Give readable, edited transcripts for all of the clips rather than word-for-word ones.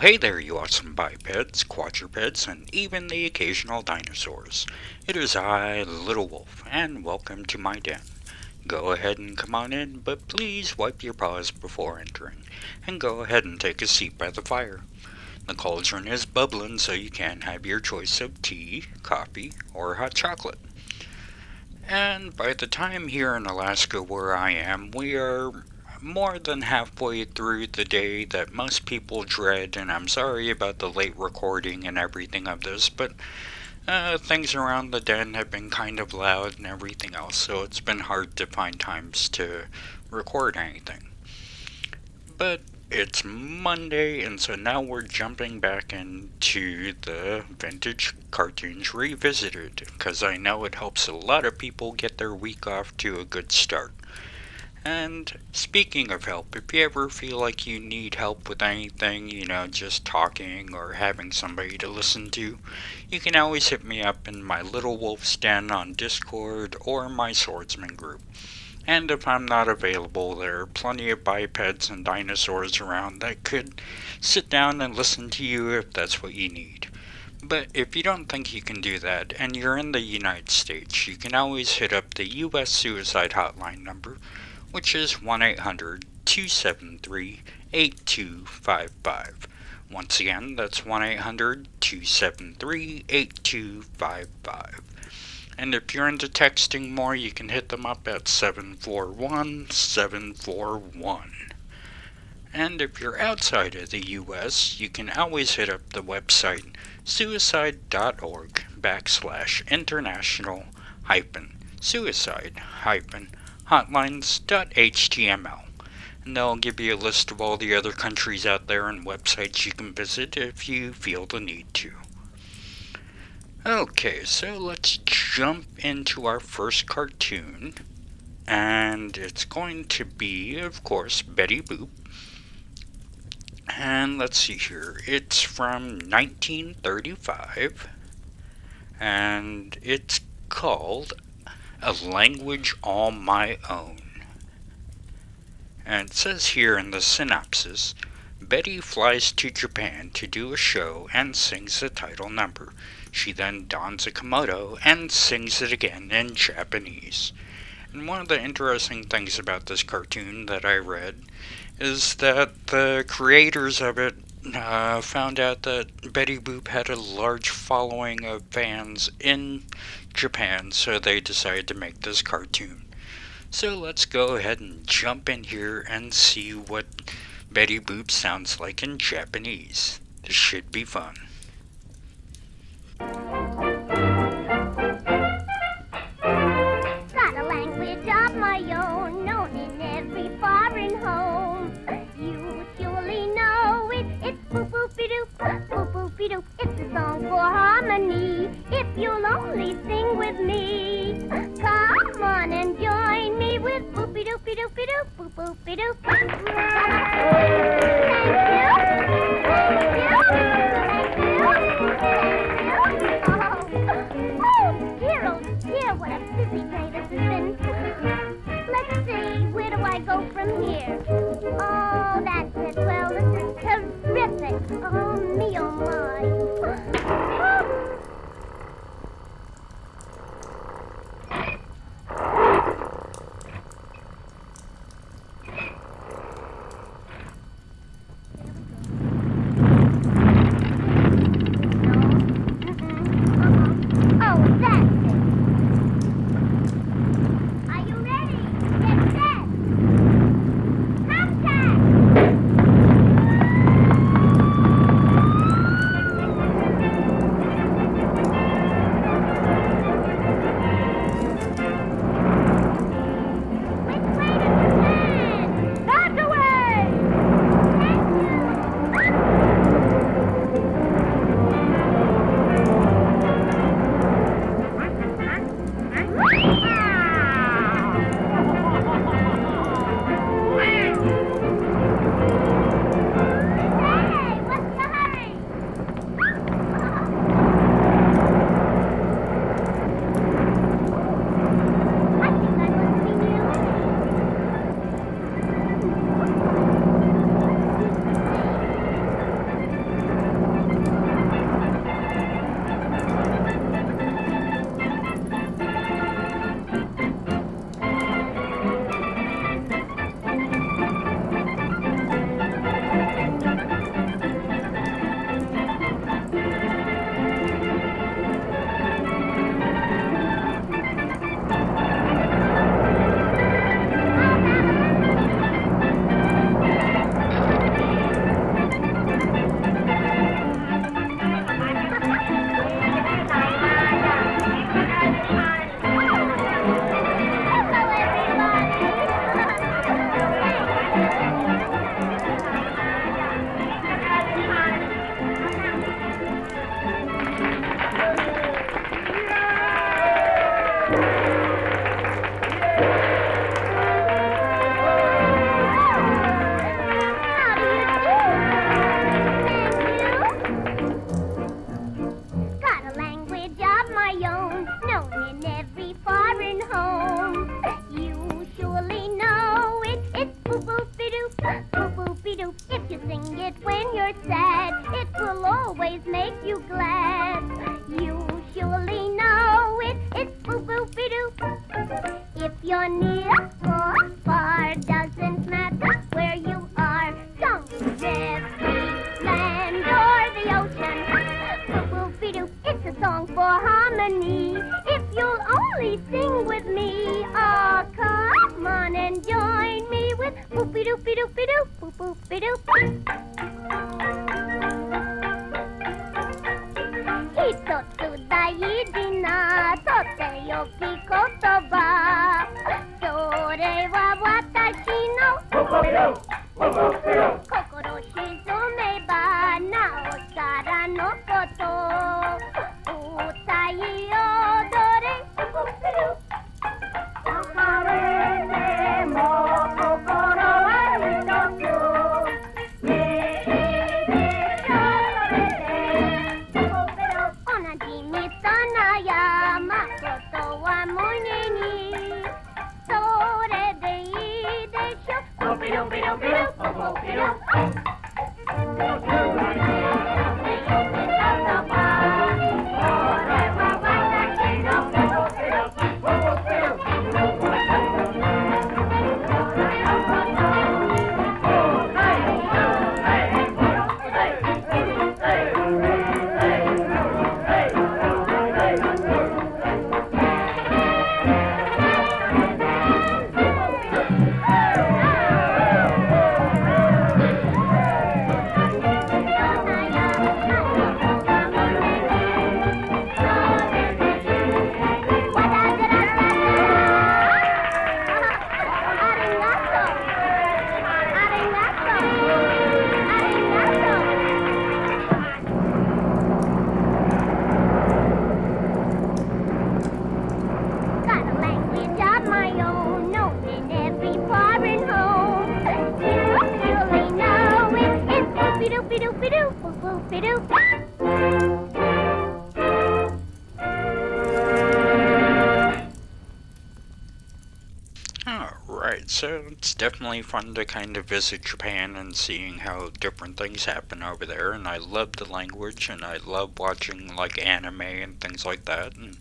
Hey there, you awesome bipeds, quadrupeds, and even the occasional dinosaurs. It is I, Little Wolf, and welcome to my den. Go ahead and come on in, but please wipe your paws before entering, and go ahead and take a seat by the fire. The cauldron is bubbling, so you can have your choice of tea, coffee, or hot chocolate. And by the time here in Alaska where I am, we are more than halfway through the day that most people dread, and I'm sorry about the late recording and everything of this, but things around the den have been kind of loud and everything else, so it's been hard to find times to record anything. But it's Monday, and so now we're jumping back into the vintage cartoons revisited, because I know it helps a lot of people get their week off to a good start. And speaking of help, if you ever feel like you need help with anything, just talking or having somebody to listen to, you can always hit me up in my Little Wolf's Den on Discord or my Swordsmen group. And if I'm not available, there are plenty of bipeds and dinosaurs around that could sit down and listen to you if that's what you need. But if you don't think you can do that, and you're in the United States, you can always hit up the U.S. Suicide Hotline number, which is 1-800-273-8255. Once again, that's 1-800-273-8255. And if you're into texting more, you can hit them up at 741-741. And if you're outside of the U.S., you can always hit up the website suicide.org/international-suicide-hotlines.html. And they'll give you a list of all the other countries out there and websites you can visit if you feel the need to. Okay, so let's jump into our first cartoon. And it's going to be, of course, Betty Boop. And let's see here, it's from 1935, and it's called A Language All My Own. And it says here in the synopsis, Betty flies to Japan to do a show and sings the title number. She then dons a kimono and sings it again in Japanese. And one of the interesting things about this cartoon that I read is that the creators of it found out that Betty Boop had a large following of fans in Japan, so they decided to make this cartoon. So let's go ahead and jump in here and see what Betty Boop sounds like in Japanese. This should be fun. Got a language of my own, known in every foreign home. You surely know it. It's boop-boopy-doop, boop-boopy-doop. It's a song for harmony. If you'll only sing with me, come on and join me with boopy-doopy-doopy-doop, boop-boopy-doop. Thank you. Oh, dear, what a busy day this has been. Let's see, where do I go from here? Oh, that's it. Well, this is terrific. Oh, me, oh, my. Are you ready? Get set. you're near or far, doesn't matter where you are. Don't every land or the ocean. Boop-boop-be-doop, it's a song for harmony. If you'll only sing with me, oh, come on and join me with boop-be-doop-be-doop-be-doop, boop-boop-be-doop. Hitotsu daiji totte yoki kotoba. Sore wa watashi no kokoro shizumeba naosara no koto. Utai odore Aharete mo kokoro wa hitotsu. Alright, so it's definitely fun to kind of visit Japan and seeing how different things happen over there, and I love the language, and I love watching like anime and things like that, and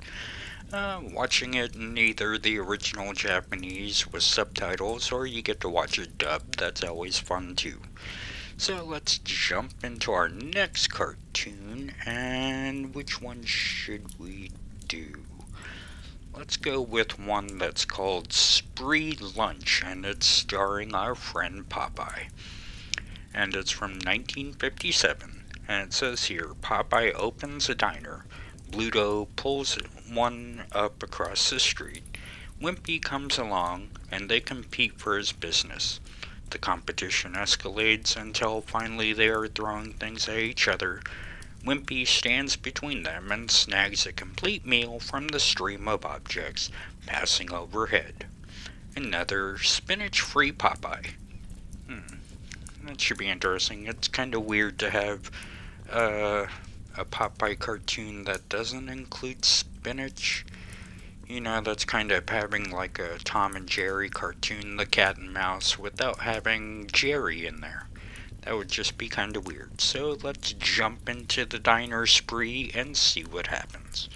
watching it in either the original Japanese with subtitles, or you get to watch it dubbed. That's always fun too. So let's jump into our next cartoon, and which one should we do? Let's go with one that's called Spree Lunch, and it's starring our friend Popeye. And it's from 1957, and it says here, Popeye opens a diner. Bluto pulls one up across the street. Wimpy comes along, and they compete for his business. The competition escalates until finally they are throwing things at each other. Wimpy stands between them and snags a complete meal from the stream of objects passing overhead. Another spinach-free Popeye. That should be interesting. It's kind of weird to have a Popeye cartoon that doesn't include spinach. You know, that's kind of having like a Tom and Jerry cartoon, the cat and mouse, without having Jerry in there. That would just be kind of weird. So let's jump into the diner spree and see what happens.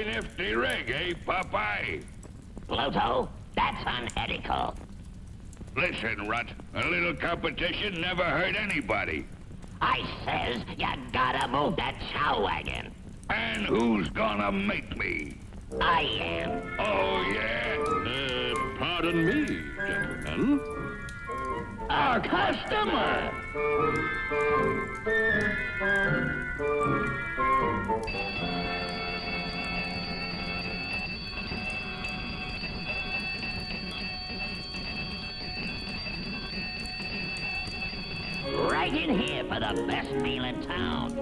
Nifty rig, eh, Popeye? Bluto, that's unethical. Listen, Rut, a little competition never hurt anybody. I says you gotta move that chow wagon. And who's gonna make me? I am. Oh, yeah? Pardon me, gentlemen. Our customer. Right in here for the best meal in town.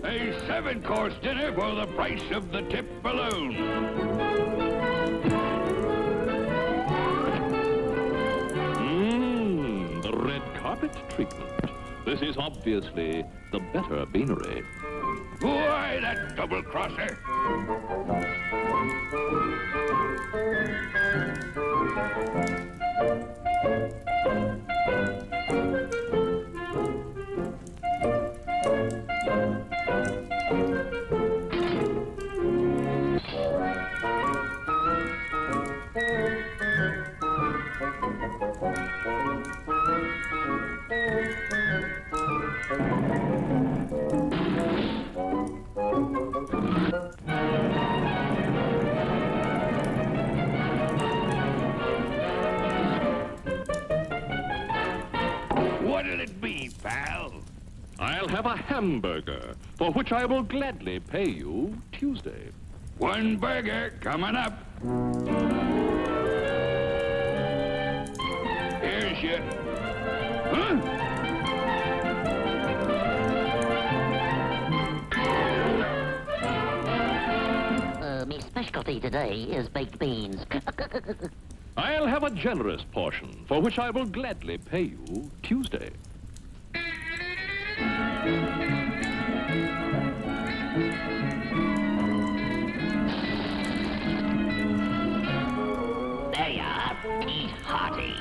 A 7-course dinner for the price of the tip balloon. The red carpet treatment. This is obviously the better beanery. Why, that double-crosser. What'll it be, pal? I'll have a hamburger, for which I will gladly pay you Tuesday. One burger coming up. Here's your... Huh? My specialty today is baked beans. I'll have a generous portion, for which I will gladly pay you Tuesday. There you are. Eat hearty.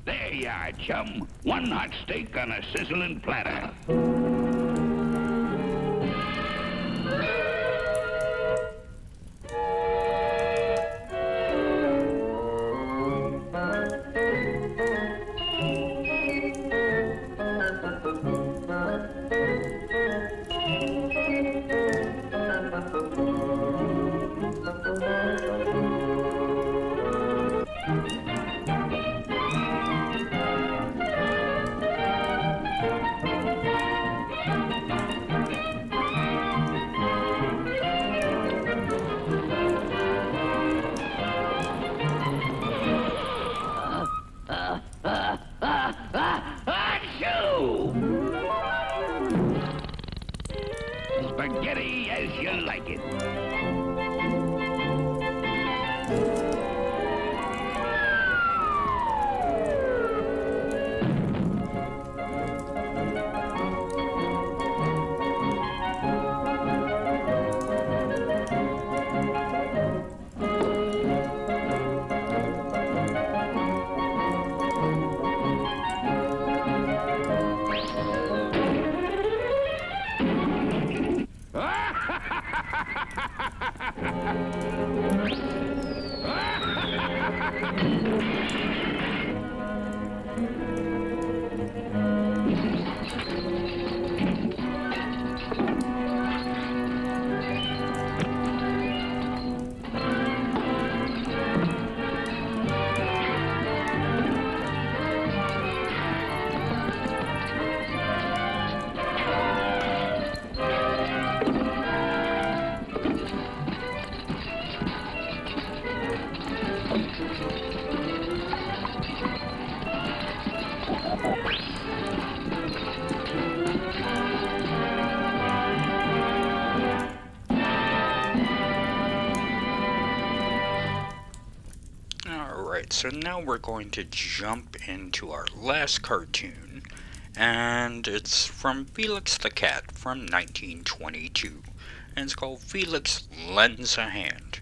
There you are, chum. One hot steak on a sizzling platter. Achoo! Spaghetti as you like it. Alright, so now we're going to jump into our last cartoon, and it's from Felix the Cat from 1922. and it's called Felix Lends a Hand.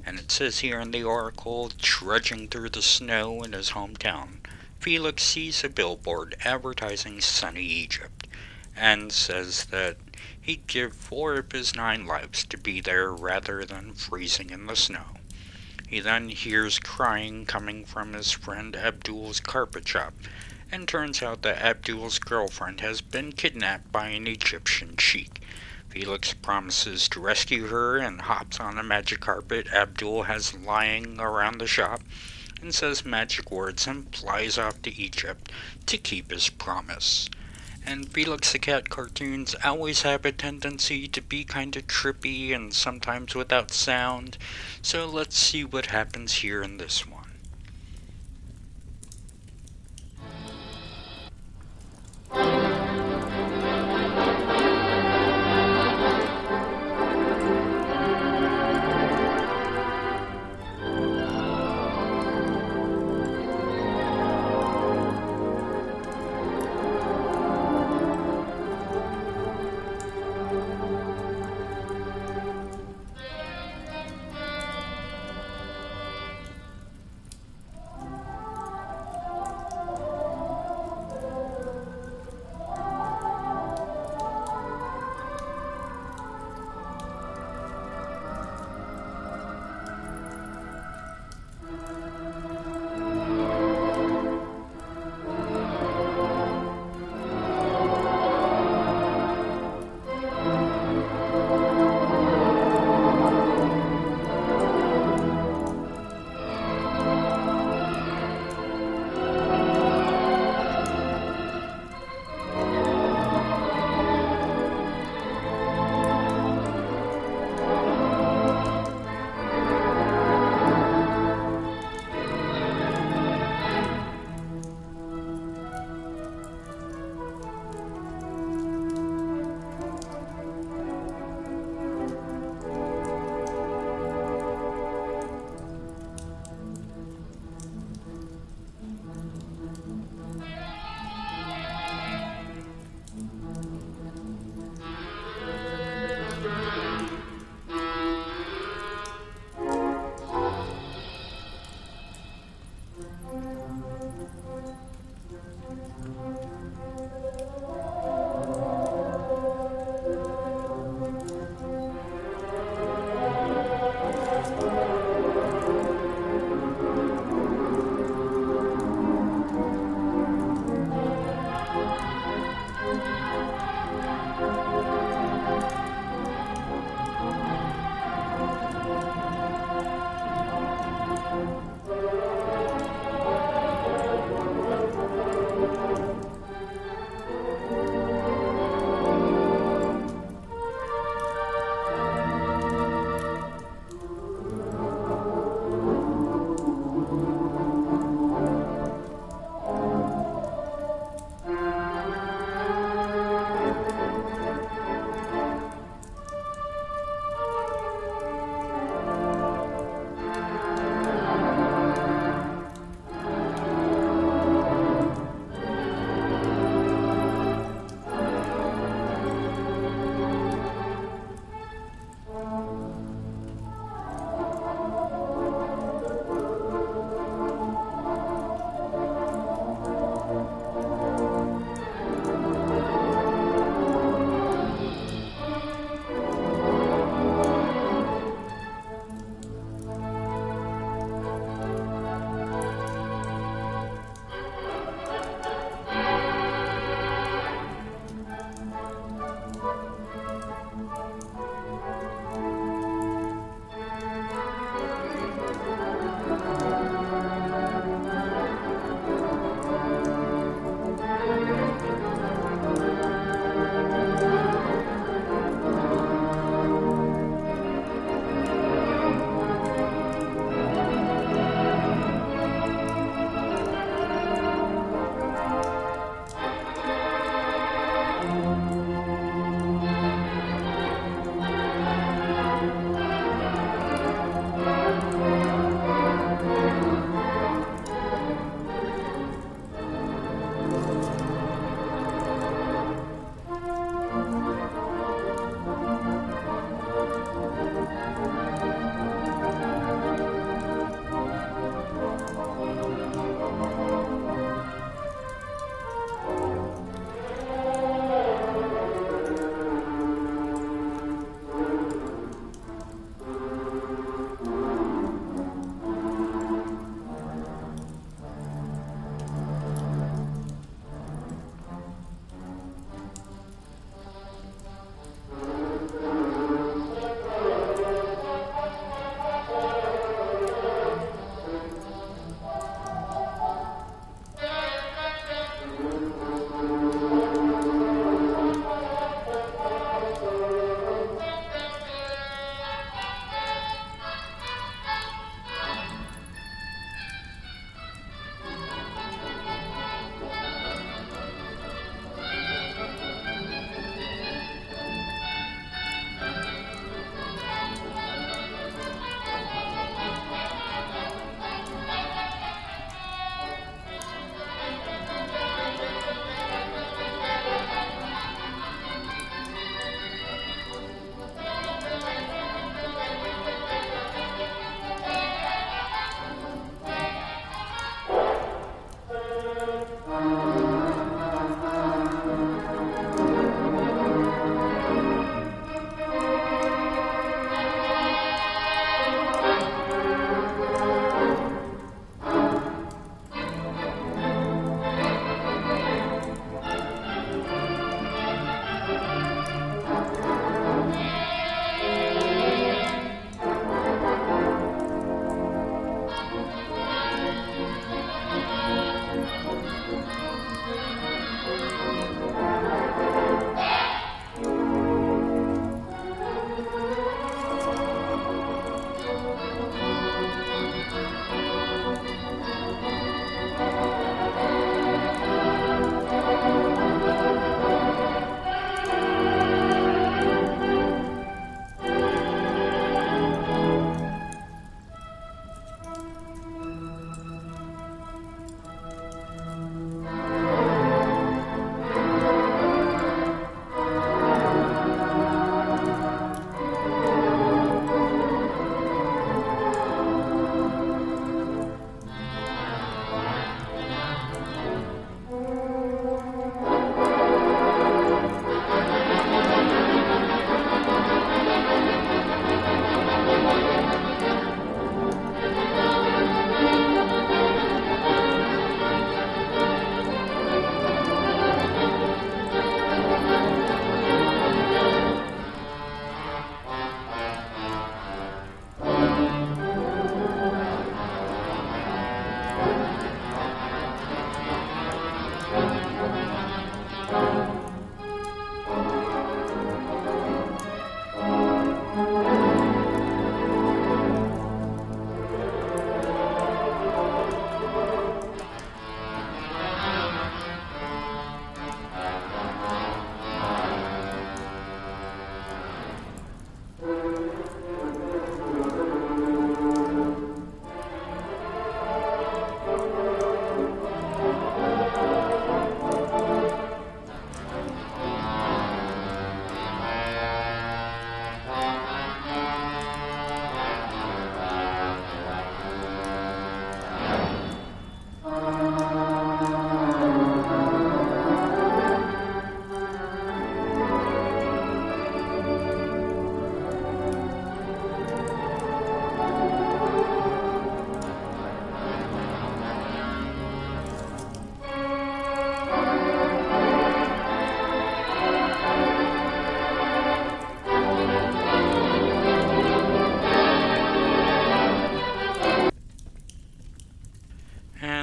And it says here in the article, trudging through the snow in his hometown, Felix sees a billboard advertising sunny Egypt, and says that he'd give 4 of his 9 lives to be there rather than freezing in the snow. He then hears crying coming from his friend Abdul's carpet shop, and turns out that Abdul's girlfriend has been kidnapped by an Egyptian sheik. Felix promises to rescue her and hops on a magic carpet Abdul has lying around the shop, and says magic words and flies off to Egypt to keep his promise. And Felix the Cat cartoons always have a tendency to be kinda trippy and sometimes without sound, so let's see what happens here in this one.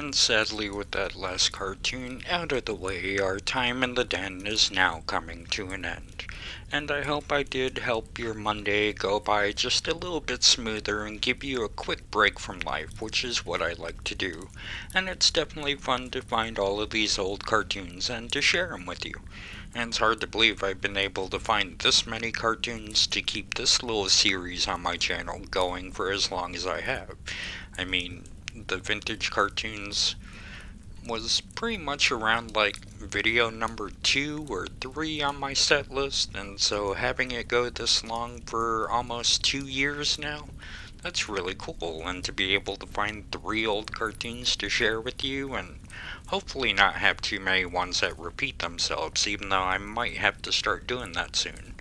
And sadly, with that last cartoon out of the way, our time in the den is now coming to an end. And I hope I did help your Monday go by just a little bit smoother and give you a quick break from life, which is what I like to do. And it's definitely fun to find all of these old cartoons and to share them with you. And it's hard to believe I've been able to find this many cartoons to keep this little series on my channel going for as long as I have. I mean, the vintage cartoons was pretty much around like video number 2 or 3 on my set list, and so having it go this long for almost 2 years now, that's really cool. And to be able to find 3 old cartoons to share with you, and hopefully not have too many ones that repeat themselves, even though I might have to start doing that soon.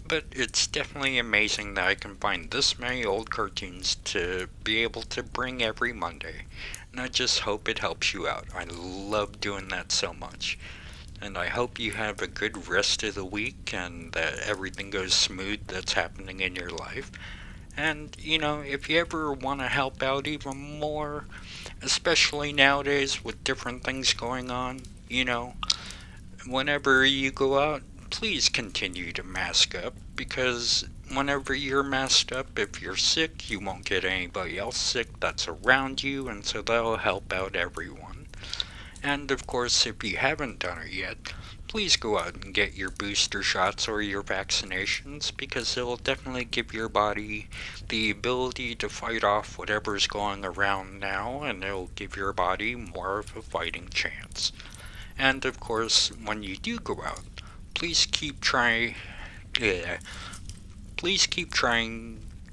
But it's definitely amazing that I can find this many old cartoons to be able to bring every Monday. And I just hope it helps you out. I love doing that so much. And I hope you have a good rest of the week and that everything goes smooth that's happening in your life. And, if you ever want to help out even more, especially nowadays with different things going on, whenever you go out, please continue to mask up, because whenever you're masked up, if you're sick, you won't get anybody else sick that's around you, and so that'll help out everyone. And of course, if you haven't done it yet, please go out and get your booster shots or your vaccinations, because it'll definitely give your body the ability to fight off whatever's going around now, and it'll give your body more of a fighting chance. And of course, when you do go out, please keep trying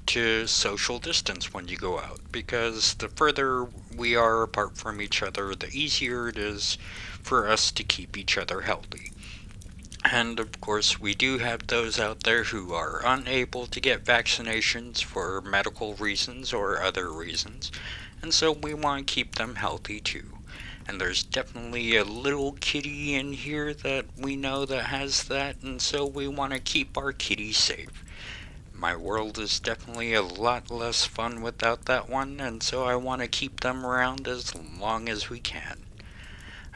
to social distance when you go out, because the further we are apart from each other, the easier it is for us to keep each other healthy. And of course, we do have those out there who are unable to get vaccinations for medical reasons or other reasons, and so we want to keep them healthy too. And there's definitely a little kitty in here that we know that has that, and so we want to keep our kitty safe. My world is definitely a lot less fun without that one, and so I want to keep them around as long as we can.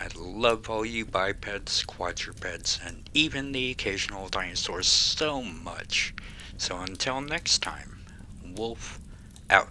I love all you bipeds, quadrupeds, and even the occasional dinosaurs so much. So until next time, Wolf out.